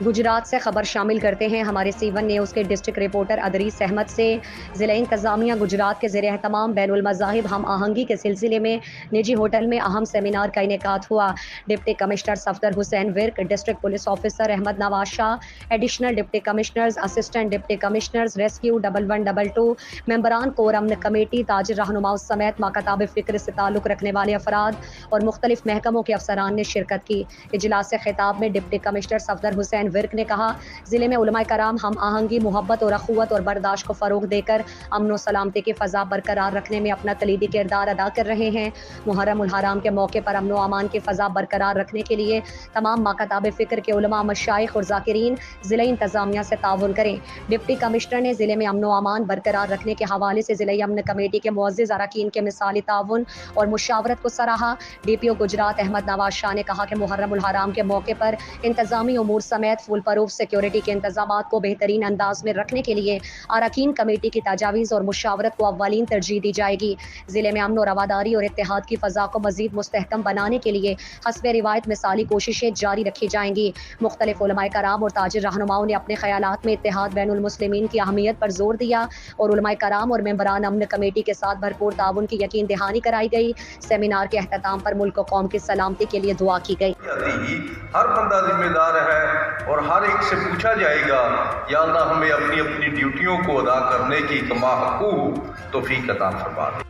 गुजरात से खबर शामिल करते हैं हमारे सीवन न्यूज़ के डिस्ट्रिक्ट रिपोर्टर अदरीस अहमद से। ज़िला इंतज़ामिया गुजरात के ज़ेर एहतमाम बैनुल मज़ाहिब हम आहंगी के सिलसिले में निजी होटल में अहम सेमिनार का इनेकाद हुआ। Deputy commissioner Safdar Hussain Virk, district police officer Ahmad Nawaz Shah, additional deputy commissioners, assistant deputy commissioners, rescue 1122, मेंबरान कोर अमन कमेटी, ताजिर रहनुमाओं समेत माकताब फ़िक्र से ताल्लुक़ रखने वाले अफराद और मुख्तलिफ महकमों के अफसरान ने शिरकत की। इजलास से खिताब में डिप्टी कमिश्नर सफदर हुसैन विर्क ने कहा, ज़िले में उलमाए कराम हम आहंगी, मोहब्बत और अखुवत और बर्दाश्त को फ़रोग़ देकर अमन व सलामती की फ़ज़ा बरकरार रखने में अपना कलीदी किरदार अदा कर रहे हैं। मुहर्रम उल हराम के मौके पर अमन व अमान की फ़ज़ा बरकरार रखने के लिए तमाम माकताब फ़िक्र के उलमा, मशाइख और ज़ाकिरीन ज़िला इंतज़ामिया से ताउन करें। डिप्टी कमिश्नर ने ज़िले में अमन व अमान बरकरार रखने के हवाले से ज़िला अमन कमेटी के मुअज़्ज़िज़ अरकान के मिसाली ताउन और मुशावरत को सराहा। DPO गुजरात अहमद नवाज शाह ने कहा कि मुहर्रम उल हराम के मौके पर इंतज़ामी उमूर समेत फुल प्रूफ सिक्योरिटी के इंतजामात को बेहतरीन अंदाज में रखने के लिए अरकान कमेटी की तजावीज़ और मुशावरत को अव्वलीन तरजीह दी जाएगी। ज़िले में अमन और रवादारी और इत्तेहाद की फ़ज़ा को मज़ीद मुस्तहकम बनाने के लिए हस्बे रिवायत मिसाली कोशिशें जारी रखी जाएंगी। मुख्तलिफ उलमाए कराम और ताजिर रहनुमाओं ने अपने ख़यालात में इत्तेहाद बैनुल मुस्लिमीन की अहमियत पर जोर दिया और उलमाए कराम और मेंबरान अमन कमेटी के साथ भरपूर ताउन की यकीन दहानी कराई गई। सेमिनार के अख्ताम पर मुल्क और कौम की सलामती के लिए दुआ की गई। हर बंदा जिम्मेदार है और हर एक से पूछा जाएगा, या अल्लाह हमें अपनी अपनी ड्यूटियों को अदा करने की कमा हकूक़ तौफीक अता फरमा दे।